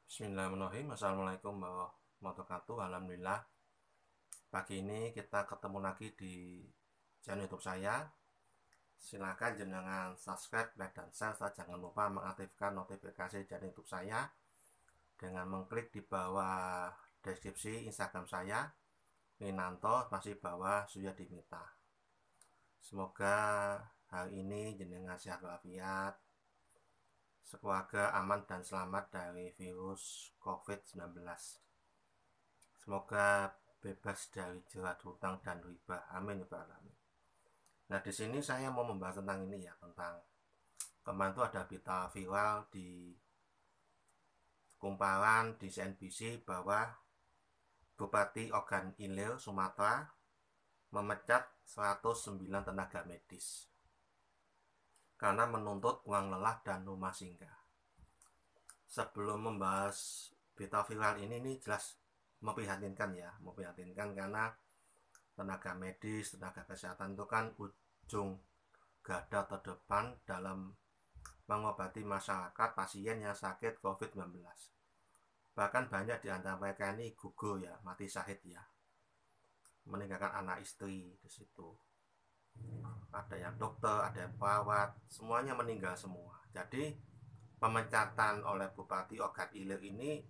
Bismillahirrahmanirrahim. Assalamualaikum warahmatullahi wabarakatuh. Alhamdulillah, pagi ini kita ketemu lagi di channel YouTube saya. Silakan jenengan subscribe, like, dan share. Jangan lupa mengaktifkan notifikasi channel YouTube saya dengan mengklik di bawah deskripsi Instagram saya, Minanto, masih bawah Suya Dimita. Semoga hari ini jenengan sehat walafiat, sekeluarga aman dan selamat dari virus COVID-19. Semoga bebas dari jerat hutang dan riba. Amin ya alamin. Nah, di sini saya mau membahas tentang ini ya, tentang kemarin itu ada berita viral di kumparan di CNBC bahwa Bupati Ogan Ilir, Sumatera memecat 109 tenaga medis karena menuntut uang lelah dan rumah singgah. Sebelum membahas berita viral ini jelas memprihatinkan ya, memprihatinkan karena tenaga medis, tenaga kesehatan itu kan ujung garda terdepan dalam mengobati masyarakat pasien yang sakit COVID-19. Bahkan banyak di antara mereka ini gugur ya, mati syahid ya, meninggalkan anak istri di situ. Ada yang dokter, ada yang perawat, semuanya meninggal semua. Jadi pemecatan oleh Bupati Ogan Ilir ini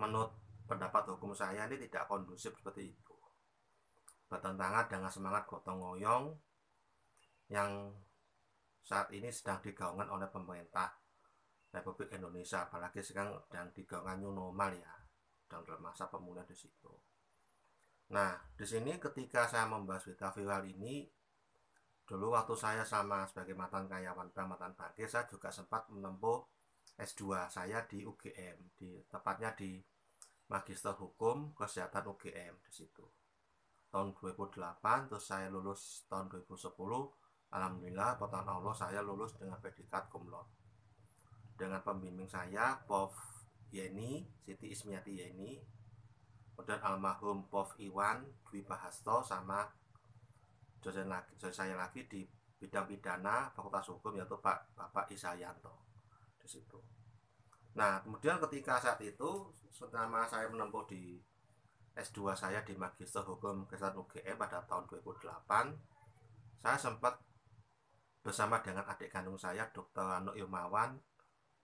menurut pendapat hukum saya ini tidak kondusif seperti itu, bertentangan dengan semangat gotong royong yang saat ini sedang digaungkan oleh pemerintah Republik Indonesia, apalagi sekarang sedang digaungkan new normal ya, dan dalam masa pemulihan di situ. Nah, di sini ketika saya membahas berita viral ini, dulu waktu saya sama sebagai mantan karyawan bank, mantan bankir, saya juga sempat menempuh S2 saya di UGM, tepatnya di Magister Hukum Kesehatan UGM di situ. Tahun 2008, terus saya lulus tahun 2010. Alhamdulillah, pertolongan Allah, saya lulus dengan predikat cum laude. Dengan pembimbing saya, Prof. Yeni, Siti Ismiati Yeni, kemudian almarhum Prof. Iwan Dwi Bahasto, sama dosen saya lagi di bidang pidana Fakultas Hukum, yaitu Bapak Isayanto di situ. Nah, kemudian ketika saat itu selama saya menempuh di S2 saya di Magister Hukum Kesehatan UGM pada tahun 2008, saya sempat bersama dengan adik kandung saya, Dr. Rano Ilmawan,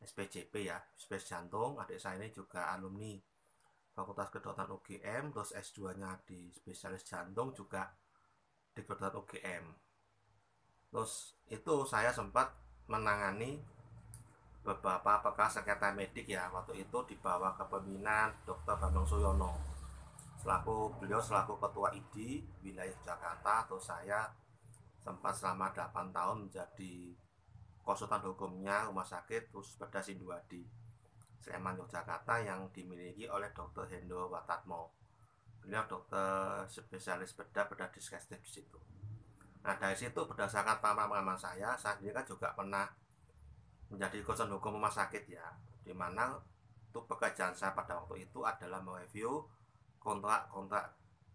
SPJP ya, spesialis jantung. Adik saya ini juga alumni Fakultas Kedokteran UGM, terus S2-nya di spesialis jantung juga di Kedokteran UGM. Terus itu saya sempat menangani beberapa perkara sengketa medik ya, waktu itu di bawah kepemimpinan Dr. Bambang Suyono. Beliau selaku ketua ID wilayah Jakarta, atau saya sempat selama 8 tahun menjadi konsultan hukumnya rumah sakit khusus bedah Sinduadi Sleman, Yogyakarta, yang dimiliki oleh Dr. Hendro Watatmo. Beliau dokter spesialis bedah digestif di situ. Nah, dari situ berdasarkan pengalaman saya sendiri kan juga pernah menjadi konsultan hukum rumah sakit ya, dimana untuk pekerjaan saya pada waktu itu adalah mereview kontrak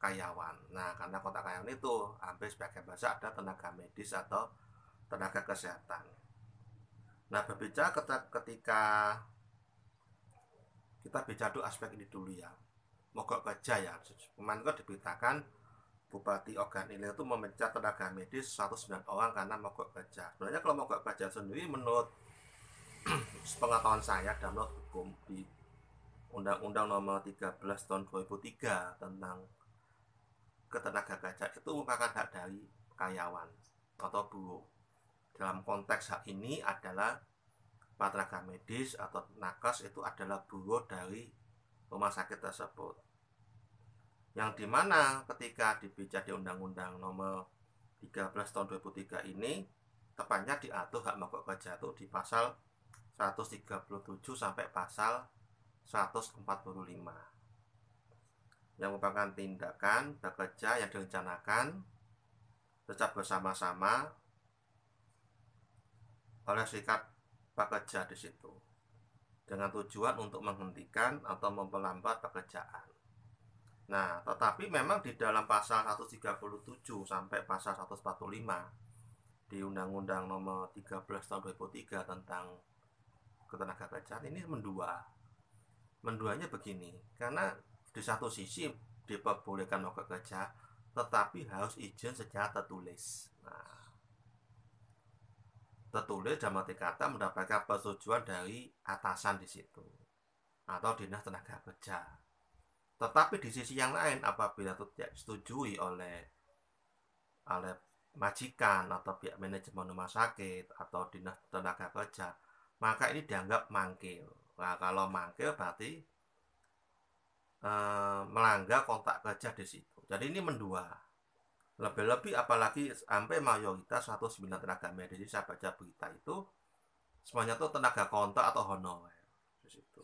karyawan. Nah, karena kontrak karyawan itu hampir sebagian besar ada tenaga medis atau tenaga kesehatan. Nah, berbicara ketika kita bicara dulu aspek ini dulu ya, mogok kerja ya. Kemarin kan diberitakan Bupati Ogan Ilir itu memecat tenaga medis 109 orang karena mogok kerja. Sebenarnya kalau mogok kerja sendiri menurut pengetahuan saya dan menurut hukum di Undang-Undang Nomor 13 Tahun 2003 tentang ketenaga kerjaan itu merupakan hak dari karyawan atau buruh. Dalam konteks hak ini adalah tenaga medis atau nakes itu adalah buruh dari rumah sakit tersebut, yang dimana ketika dibaca di Undang-Undang Nomor 13 Tahun 2003 ini tepatnya diatur hak mogok kerja itu di pasal 137 sampai pasal 145, yang merupakan tindakan bekerja yang direncanakan secara bersama-sama oleh serikat pekerja di situ dengan tujuan untuk menghentikan atau memperlambat pekerjaan. Nah, tetapi memang di dalam pasal 137 sampai pasal 145 di Undang-Undang Nomor 13 Tahun 2003 tentang ketenaga kerjaan ini mendua. Menduanya begini, karena di satu sisi diperbolehkan mogok kerja, tetapi harus izin secara tertulis. Nah, tertulis dalam arti kata mendapatkan persetujuan dari atasan di situ atau dinas tenaga kerja. Tetapi di sisi yang lain, apabila itu tidak disetujui oleh majikan atau pihak manajemen rumah sakit atau dinas tenaga kerja, maka ini dianggap mangkil. Nah, kalau mangkil berarti melanggar kontrak kerja di situ. Jadi ini mendua. Lebih-lebih apalagi sampai mayoritas 109 tenaga medis saya baca berita itu semuanya itu tenaga kontrak atau honorer di situ.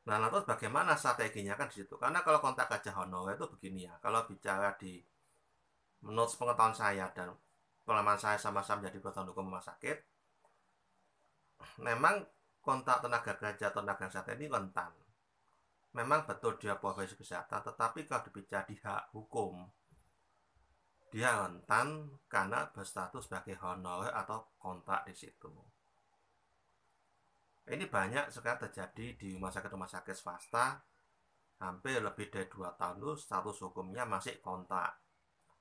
Nah, lantas bagaimana strateginya kan di situ? Karena kalau kontrak kerja honorer itu begini ya. Kalau bicara di menurut pengetahuan saya dan pengalaman saya sama-sama menjadi konsultan hukum rumah sakit, memang kontrak tenaga kerja tenaga kesehatan ini rentan. Memang betul dia profesi kesehatan, tetapi kalau dibicara di hak hukum, dia rentan karena berstatus sebagai honorer atau kontrak di situ. Ini banyak sekali terjadi di rumah sakit swasta. Hampir lebih dari 2 tahun itu status hukumnya masih kontrak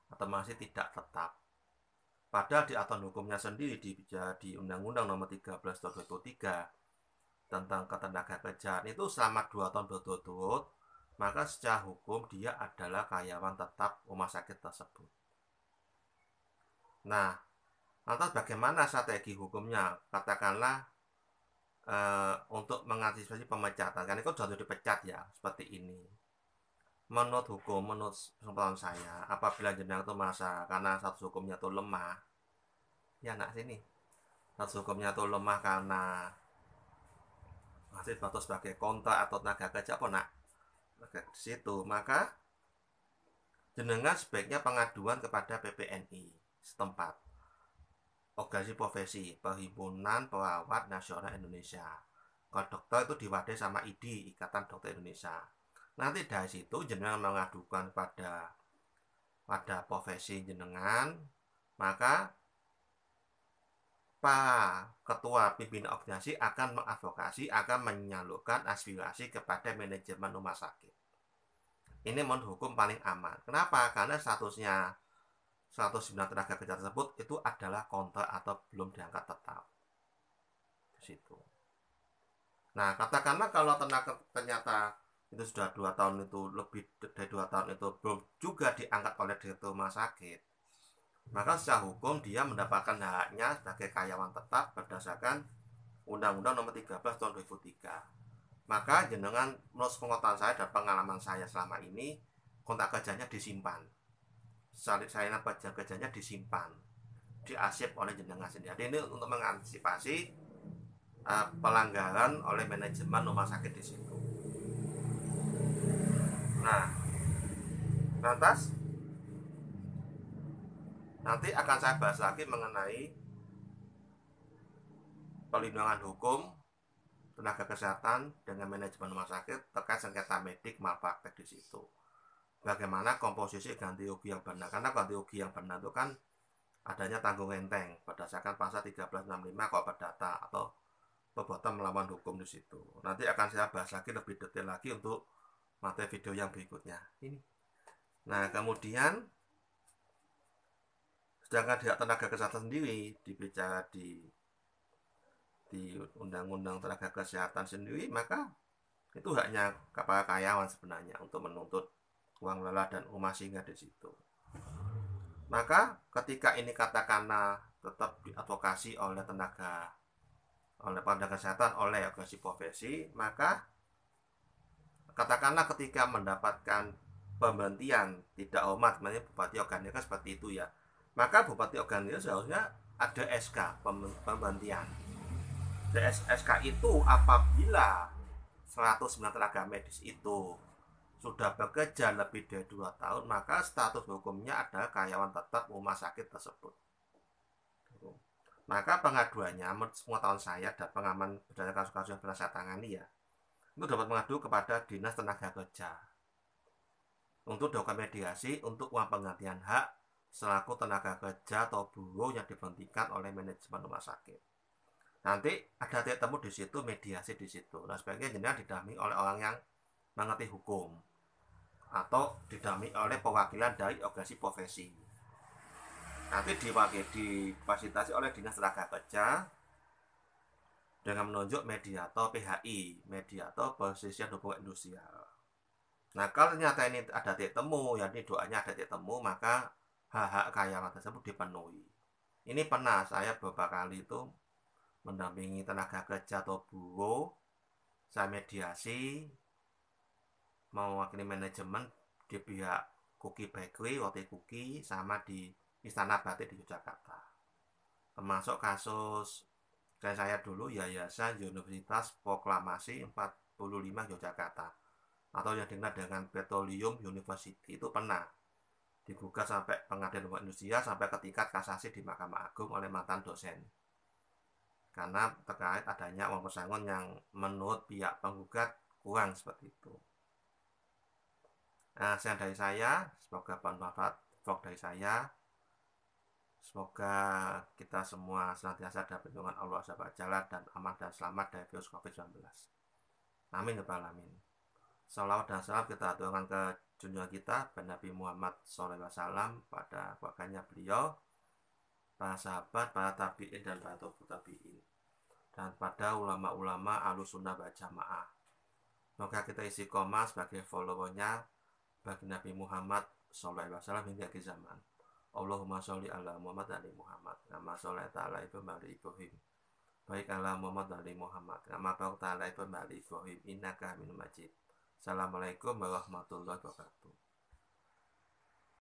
atau masih tidak tetap. Padahal di aturan hukumnya sendiri di Undang-Undang Nomor 13 Tahun 2003 tentang ketenaga kerjaan itu selama 2 tahun berturut-turut, maka secara hukum dia adalah karyawan tetap rumah sakit tersebut. Nah, lantas bagaimana strategi hukumnya? Katakanlah untuk mengantisipasi pemecatan, kan itu sudah dipecat ya, seperti ini. Menurut hukum, menurut pengetahuan saya, apabila jenengan itu merasa karena status hukumnya itu lemah, ya nak sini, status hukumnya itu lemah karena masih status sebagai kontrak atau tenaga kerja apa nak, di situ, maka jenengan sebaiknya pengaduan kepada PPNI setempat, organisasi profesi, Perhimpunan Perawat Nasional Indonesia. Kalau dokter itu diwadahi sama IDI, Ikatan Dokter Indonesia. Nanti dari situ jenengan mengadukan pada profesi jenengan, maka Pak Ketua Pimpinan Organisasi akan mengadvokasi, akan menyalurkan aspirasi kepada manajemen rumah sakit. Ini menurut hukum paling aman. Kenapa? Karena statusnya 109 tenaga kerja tersebut itu adalah kontrak atau belum diangkat tetap. Di situ. Nah, katakanlah kalau ternyata itu sudah 2 tahun itu, lebih dari 2 tahun itu belum juga diangkat oleh direktur rumah sakit, maka secara hukum dia mendapatkan haknya sebagai karyawan tetap berdasarkan Undang-Undang Nomor 13 Tahun 2003. Maka jenengan menurut pengetahuan saya dan pengalaman saya selama ini, kontrak kerjanya disimpan, salinan kerjanya disimpan, diarsip oleh jenengan sendiri. Jadi ini untuk mengantisipasi pelanggaran oleh manajemen rumah sakit di situ. Nah, lantas nanti akan saya bahas lagi mengenai perlindungan hukum tenaga kesehatan dengan manajemen rumah sakit terkait sengketa medik malpraktek di situ. Bagaimana komposisi ganti rugi yang benar? Karena ganti rugi yang benar itu kan adanya tanggung renteng berdasarkan pasal 1365 KUH Perdata atau perbuatan melawan hukum di situ. Nanti akan saya bahas lagi lebih detail lagi untuk materi video yang berikutnya. Ini. Nah, kemudian sedangkan di hak tenaga kesehatan sendiri dibicara di Undang-Undang Tenaga Kesehatan sendiri, maka itu haknya kepala karyawan sebenarnya untuk menuntut uang lelah dan rumah singgah di situ. Maka ketika ini katakanlah tetap diadvokasi oleh tenaga kesehatan, oleh organisasi profesi, maka katakanlah ketika mendapatkan pemberhentian tidak hormat, sebenarnya bupati organisasi seperti itu ya, maka bupati organisasi seharusnya ada SK pemberhentian. SK itu apabila 109 tenaga medis itu sudah bekerja lebih dari 2 tahun, maka status hukumnya adalah karyawan tetap rumah sakit tersebut. Maka pengaduannya, menurut semua tahun saya dan pengaman berdasarkan kasus-kasus yang pernah saya tangani ya, itu dapat mengadu kepada Dinas Tenaga Kerja untuk dilakukan mediasi untuk uang penggantian hak selaku tenaga kerja atau buruh yang diberhentikan oleh manajemen rumah sakit. Nanti ada titik temu di situ, mediasi di situ. Nah, sebaiknya jenengan didampingi oleh orang yang mengerti hukum atau didampingi oleh perwakilan dari organisasi profesi. Nanti difasilitasi oleh Dinas Tenaga Kerja dengan menunjuk mediator PHI, mediator perselisihan hubungan industrial. Nah, kalau ternyata ini ada titik temu, yakni doanya ada titik temu, maka hak-hak karyawan tersebut dipenuhi. Ini pernah saya beberapa kali itu mendampingi tenaga kerja atau buruh, saya mediasi, mewakili manajemen di pihak Kuki Bakery, Roti Kuki, sama di Istana Batik di Yogyakarta. Termasuk kasus dan saya dulu Yayasan Universitas Proklamasi 45 Yogyakarta, atau yang dikenal dengan Petroleum University, itu pernah digugat sampai pengadilan hubungan industrial sampai ke tingkat kasasi di Mahkamah Agung oleh mantan dosen, karena terkait adanya uang pesangon yang menurut pihak penggugat kurang seperti itu. Nah, sekian dari saya, semoga bermanfaat vlog dari saya. Semoga kita semua senantiasa dapat perlindungan Allah SWT dan aman dan selamat dari virus COVID-19. Amin ya rabbal alamin. Salawat dan salam kita aturkan ke junjungan kita Nabi Muhammad SAW, pada keluarganya beliau, para sahabat, para tabi'in dan para tabi'in, dan pada ulama-ulama Ahlussunnah wal Jamaah. Semoga kita istiqomah sebagai followernya bagi Nabi Muhammad SAW hingga akhir zaman. Allahumma sholli ala Muhammad dan ali Muhammad kama sholaita ala Ibrahim baik ala Muhammad dan ali Muhammad kama barakta ala Ibrahim innaka Hamidum Majid. Assalamualaikum warahmatullahi wabarakatuh.